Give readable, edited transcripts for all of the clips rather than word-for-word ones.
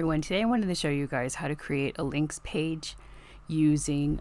everyone, today I wanted to show you guys how to create a links page using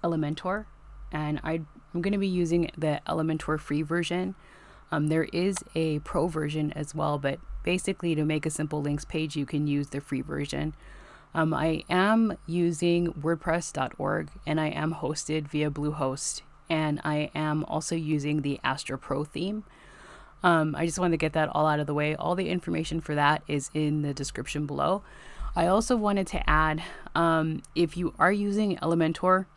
Elementor, and I'm going to be using the Elementor free version. There is a pro version as well, but basically to make a simple links page you can use the free version. I am using wordpress.org and I am hosted via Bluehost, and I am also using the Astra Pro theme. I just wanted to get that all out of the way. All the information for that is in the description below. I also wanted to add, if you are using Elementor,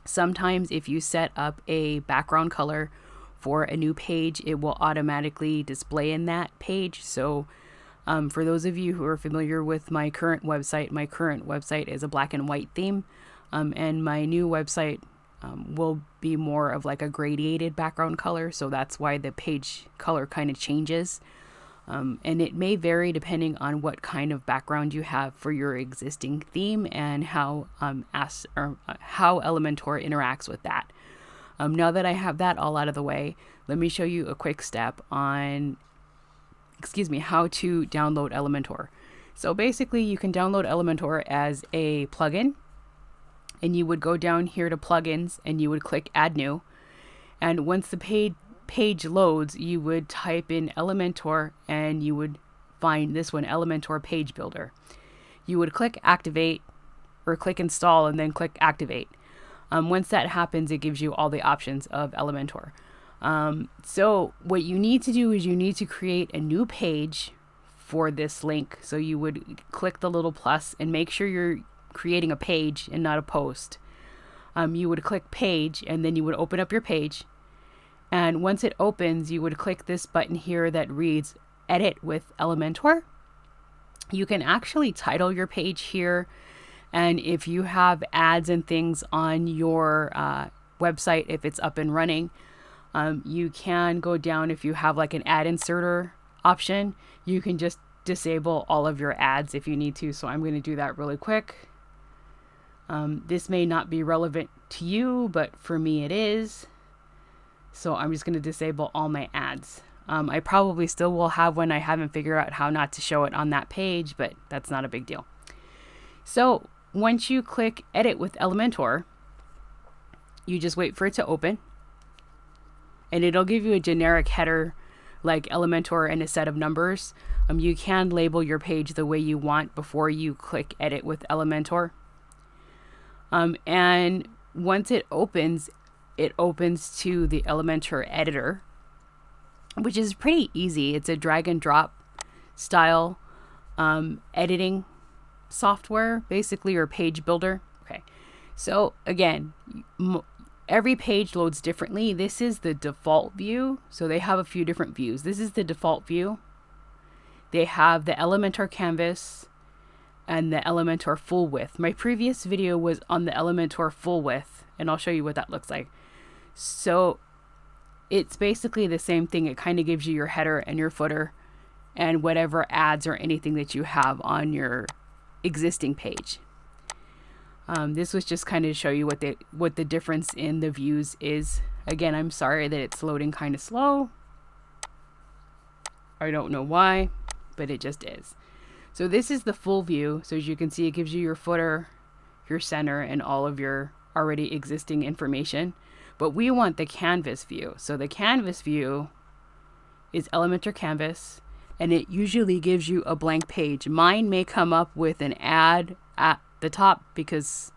sometimes if you set up a background color for a new page, it will automatically display in that page. So for those of you who are familiar with my current website is a black and white theme, and my new website will be more of like a gradiated background color, so that's why the page color kind of changes, and it may vary depending on what kind of background you have for your existing theme and how Elementor interacts with that. Now that I have that all out of the way, let me show you a quick step on how to download Elementor. So basically you can download Elementor as a plugin, and you would go down here to plugins and you would click add new, and once the page loads you would type in Elementor and you would find this one, Elementor page builder. You would click activate or click install and then click activate. Once that happens, it gives you all the options of Elementor. So what you need to do is you need to create a new page for this link. So you would click the little plus and make sure you're creating a page and not a post. You would click page and then you would open up your page, and once it opens you would click this button here that reads edit with Elementor. You can actually title your page here, and if you have ads and things on your website, if it's up and running, you can go down. If you have like an ad inserter option, you can just disable all of your ads if you need to. So I'm going to do that really quick. This may not be relevant to you, but for me it is. So I'm just going to disable all my ads. I probably still will have one. I haven't figured out how not to show it on that page, but that's not a big deal. So once you click edit with Elementor, you just wait for it to open, and it'll give you a generic header like Elementor and a set of numbers. You can label your page the way you want before you click edit with Elementor. And once it opens to the Elementor editor, which is pretty easy. It's a drag and drop style editing software, basically, or page builder. Okay, so again, every page loads differently. This is the default view, so they have a few different views. This is the default view. They have the Elementor canvas and the Elementor full width. My previous video was on the Elementor full width, and I'll show you what that looks like. So it's basically the same thing. It kind of gives you your header and your footer and whatever ads or anything that you have on your existing page. This was just kind of to show you what the difference in the views is. Again, I'm sorry that it's loading kind of slow. I don't know why, but it just is. So this is the full view. So as you can see, it gives you your footer, your center, and all of your already existing information. But we want the canvas view. So the canvas view is Elementor canvas, and it usually gives you a blank page. Mine may come up with an ad at the top because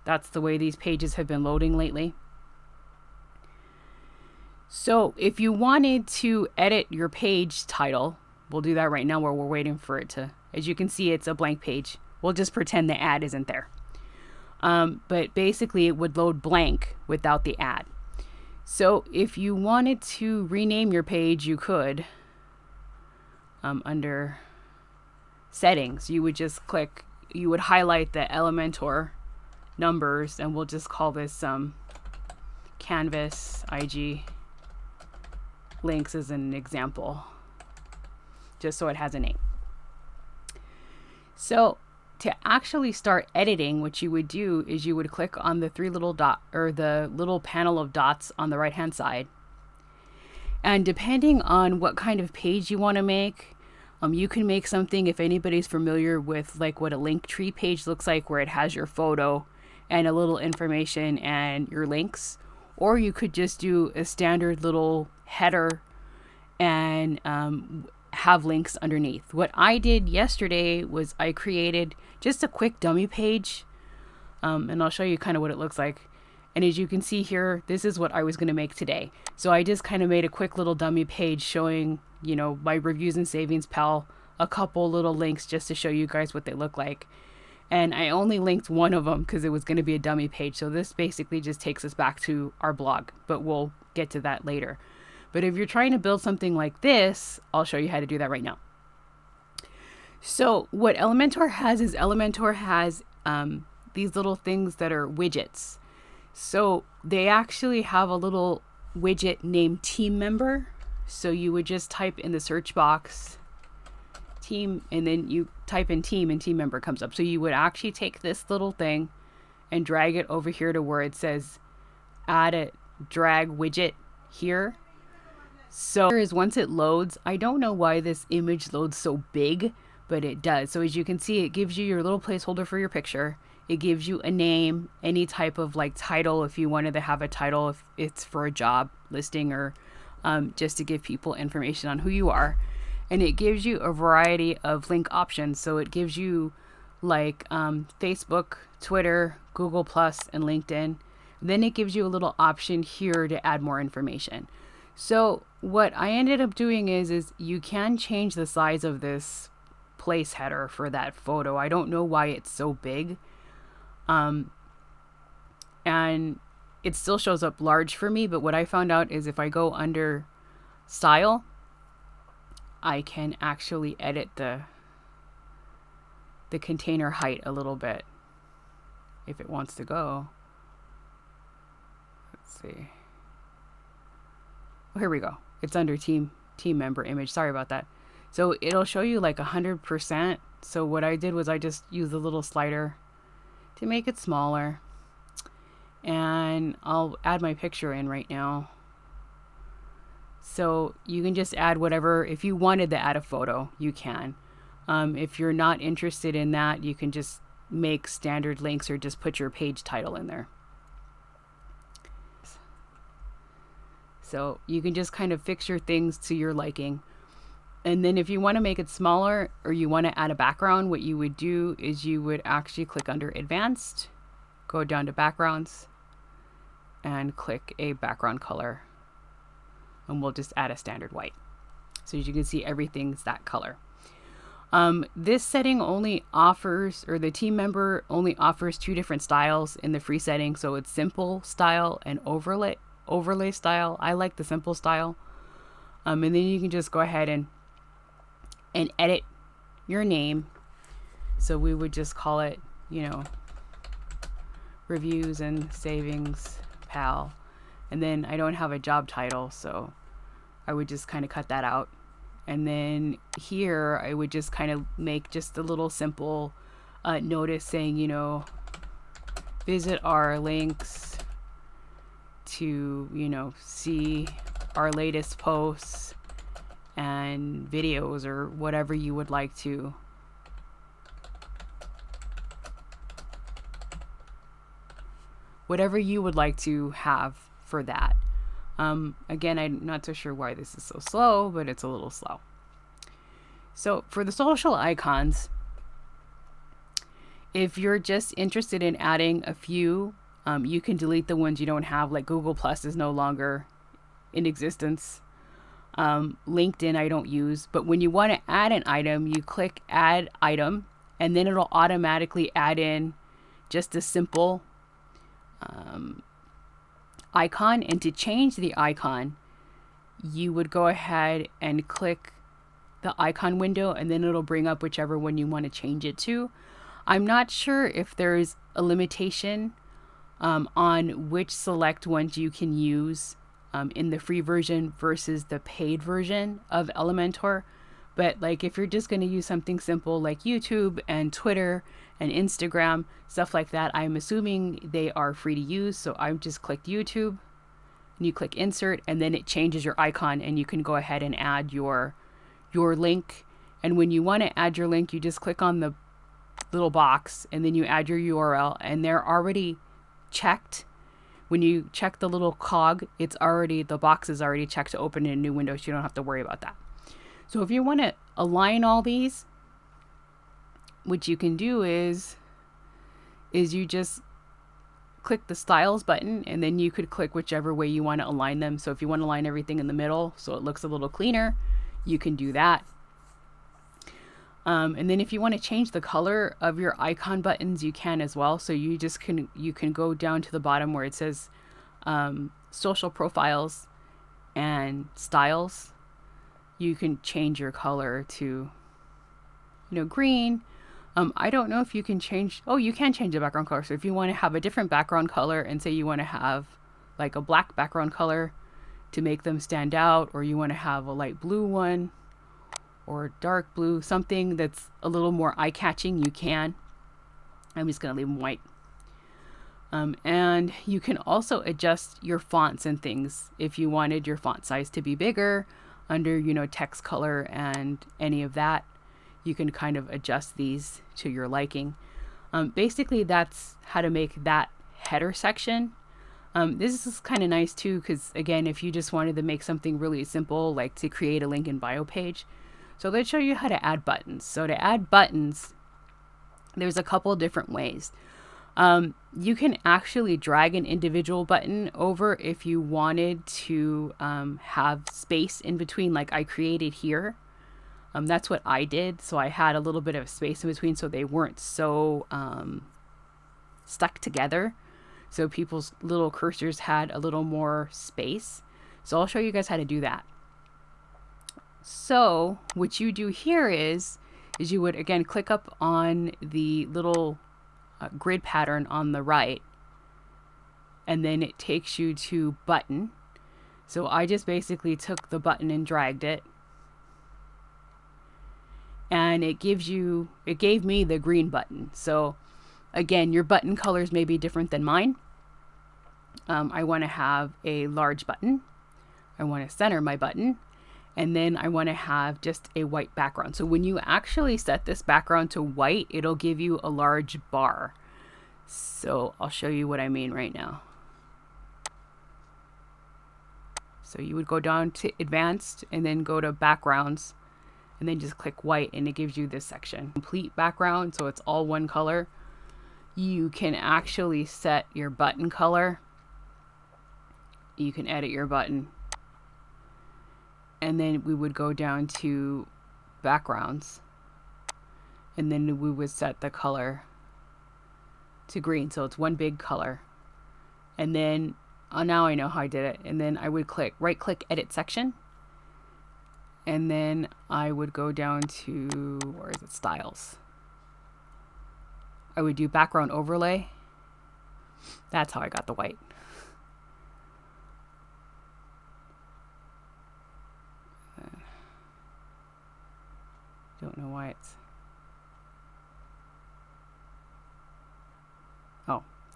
that's the way these pages have been loading lately. So if you wanted to edit your page title, we'll do that right now while we're waiting for it to, as you can see, it's a blank page. We'll just pretend the ad isn't there. But basically it would load blank without the ad. So if you wanted to rename your page, you could. Under settings, you would just click, you would highlight the Elementor numbers, and we'll just call this canvas IG links as an example, just so it has a name. So to actually start editing, what you would do is you would click on the three little dot, or the little panel of dots on the right hand side, and depending on what kind of page you want to make, You can make something, if anybody's familiar with like what a link tree page looks like, where it has your photo and a little information and your links. Or you could just do a standard little header and have links underneath. What I did yesterday was I created just a quick dummy page, and I'll show you kind of what it looks like. And as you can see here, this is what I was going to make today. So I just kind of made a quick little dummy page showing, you know, my reviews and savings pal, a couple little links just to show you guys what they look like. And I only linked one of them because it was going to be a dummy page. So this basically just takes us back to our blog, but we'll get to that later. But if you're trying to build something like this, I'll show you how to do that right now. So what Elementor has is Elementor has these little things that are widgets. So they actually have a little widget named team member. So you would just type in the search box team, and then you type in team, and team member comes up. So you would actually take this little thing and drag it over here to where it says add a drag widget here. So is once it loads, I don't know why this image loads so big, but it does. So as you can see, it gives you your little placeholder for your picture. It gives you a name, any type of like title if you wanted to have a title, if it's for a job listing or just to give people information on who you are. And it gives you a variety of link options. So it gives you like Facebook, Twitter, Google Plus, and LinkedIn. Then it gives you a little option here to add more information. So what I ended up doing is you can change the size of this place header for that photo. I don't know why it's so big. And it still shows up large for me, but what I found out is if I go under style, I can actually edit the container height a little bit if it wants to go. Let's see. Oh, here we go. It's under team member image. Sorry about that. So it'll show you like 100%. So what I did was I just used a little slider to make it smaller, and I'll add my picture in right now. So you can just add whatever. If you wanted to add a photo, you can. If you're not interested in that, you can just make standard links or just put your page title in there. So you can just kind of fix your things to your liking. And then if you want to make it smaller or you want to add a background, what you would do is you would actually click under Advanced, go down to Backgrounds, and click a background color. And we'll just add a standard white. So as you can see, everything's that color. This setting only offers, or the team member only offers 2 different styles in the free setting. So it's simple style and overlay style. I like the simple style. And then you can just go ahead and edit your name. So we would just call it, you know, reviews and savings pal. And then I don't have a job title, so I would just kind of cut that out. And then here I would just kind of make just a little simple notice saying, you know, visit our links to, you know, see our latest posts and videos or whatever you would like to. Whatever you would like to have for that. Again, I'm not so sure why this is so slow, but it's a little slow. So for the social icons, if you're just interested in adding a few, you can delete the ones you don't have, like Google Plus is no longer in existence. LinkedIn I don't use, but when you want to add an item, you click add item, and then it'll automatically add in just a simple icon. And to change the icon, you would go ahead and click the icon window, and then it'll bring up whichever one you want to change it to. I'm not sure if there's a limitation on which select ones you can use in the free version versus the paid version of Elementor. But like if you're just going to use something simple like YouTube and Twitter and Instagram, stuff like that, I'm assuming they are free to use. So I've just clicked YouTube, and you click insert, and then it changes your icon, and you can go ahead and add your link And when you want to add your link, you just click on the little box and then you add your URL, and they're already checked. When you check the little cog, the box is already checked to open in a new window, so you don't have to worry about that. So if you want to align all these, what you can do is you just click the styles button, and then you could click whichever way you want to align them. So if you want to align everything in the middle so it looks a little cleaner, you can do that. And then if you want to change the color of your icon buttons, you can as well. So you can go down to the bottom where it says social profiles and styles. You can change your color to, green. I don't know if you can change, you can change the background color. So if you want to have a different background color, and say you want to have like a black background color to make them stand out, or you want to have a light blue one, or dark blue, something that's a little more eye-catching, you can. I'm just going to leave them white. And you can also adjust your fonts and things. If you wanted your font size to be bigger under, text color and any of that, you can kind of adjust these to your liking. Basically, that's how to make that header section. This is kind of nice too, because again, if you just wanted to make something really simple, like to create a link in bio page. So let's show you how to add buttons. So to add buttons, there's a couple different ways. You can actually drag an individual button over if you wanted to have space in between, like I created here. That's what I did. So I had a little bit of space in between so they weren't so stuck together. So people's little cursors had a little more space. So I'll show you guys how to do that. So what you do here is you would again click up on the little grid pattern on the right, and then it takes you to button. So I just basically took the button and dragged it, and it gave me the green button. So again, your button colors may be different than mine. I want to have a large button. I want to center my button. And then I want to have just a white background. So when you actually set this background to white, it'll give you a large bar. So I'll show you what I mean right now. So you would go down to advanced and then go to backgrounds and then just click white, and it gives you this section. Complete background, so it's all one color. You can actually set your button color. You can edit your button. And then we would go down to backgrounds, and then we would set the color to green, so it's one big color. And then now I know how I did it. And then I would right click edit section, and then I would go down to, where is it, styles. I would do background overlay. That's how I got the white. Don't know why it's,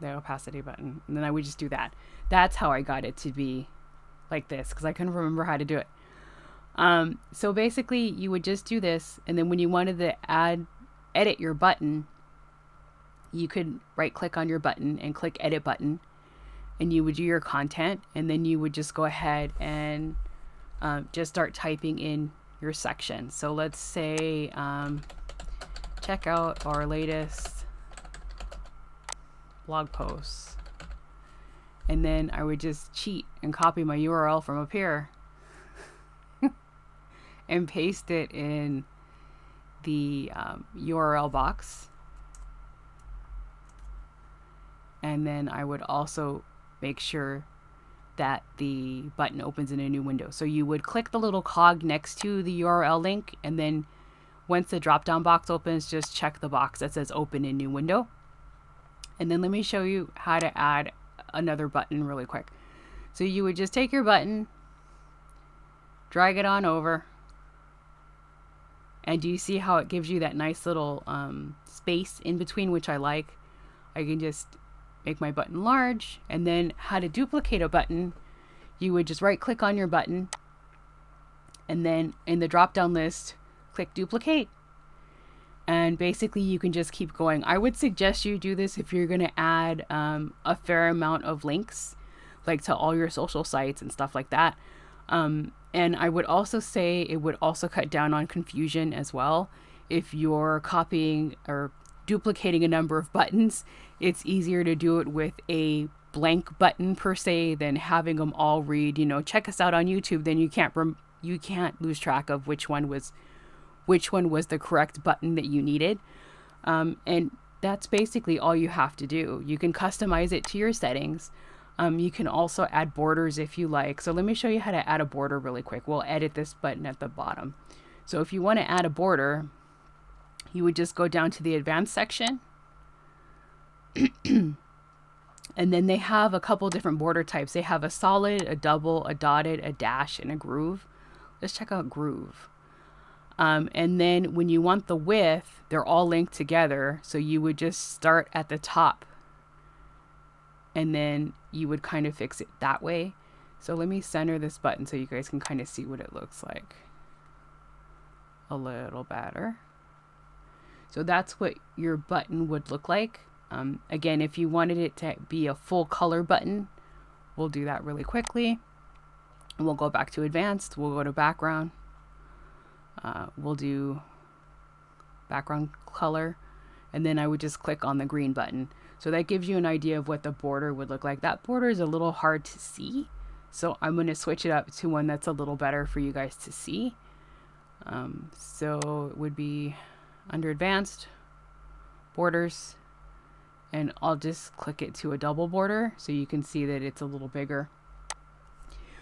the opacity button. And then I would just do that. That's how I got it to be like this, because I couldn't remember how to do it. So basically you would just do this, and then when you wanted to edit your button, you could right click on your button and click edit button, and you would do your content, and then you would just go ahead and just start typing in your section. So let's say check out our latest blog posts, and then I would just cheat and copy my URL from up here and paste it in the URL box, and then I would also make sure that the button opens in a new window. So you would click the little cog next to the URL link, and then once the drop down box opens, just check the box that says open in new window. And then let me show you how to add another button really quick. So you would just take your button, drag it on over, and do you see how it gives you that nice little space in between, which I like? I can just make my button large. And then how to duplicate a button, you would just right click on your button, and then in the drop down list, click duplicate. And basically you can just keep going. I would suggest you do this if you're going to add a fair amount of links, like to all your social sites and stuff like that. And I would also say it would also cut down on confusion as well. If you're copying or duplicating a number of buttons, it's easier to do it with a blank button per se than having them all read, check us out on YouTube. Then you can't lose track of which one was the correct button that you needed. And that's basically all you have to do. You can customize it to your settings. You can also add borders if you like. So let me show you how to add a border really quick. We'll edit this button at the bottom. So if you want to add a border, you would just go down to the advanced section. And then they have a couple different border types. They have a solid, a double, a dotted, a dash, and a groove. Let's check out groove. And then when you want the width, they're all linked together. So you would just start at the top and then you would kind of fix it that way. So let me center this button so you guys can kind of see what it looks like a little better. So that's what your button would look like. Again, if you wanted it to be a full color button, we'll do that really quickly. And we'll go back to advanced. We'll go to background. We'll do background color. And then I would just click on the green button. So that gives you an idea of what the border would look like. That border is a little hard to see. So I'm going to switch it up to one that's a little better for you guys to see. So it would be under advanced, borders, and I'll just click it to a double border so you can see that it's a little bigger.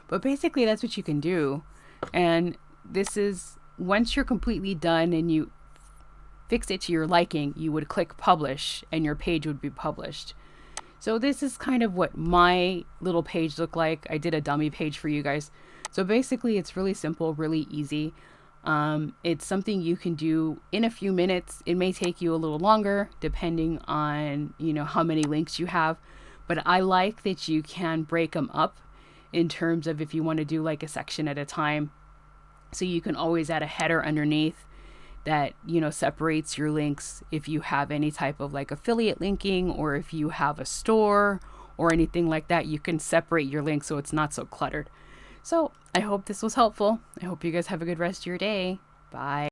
But basically that's what you can do. And this is, once you're completely done and you fix it to your liking, you would click publish and your page would be published. So this is kind of what my little page looked like. I did a dummy page for you guys. So basically it's really simple, really easy. It's something you can do in a few minutes. It may take you a little longer depending on, how many links you have, but I like that you can break them up in terms of if you want to do like a section at a time. So you can always add a header underneath that, separates your links if you have any type of like affiliate linking, or if you have a store or anything like that, you can separate your links so it's not so cluttered. So I hope this was helpful. I hope you guys have a good rest of your day. Bye.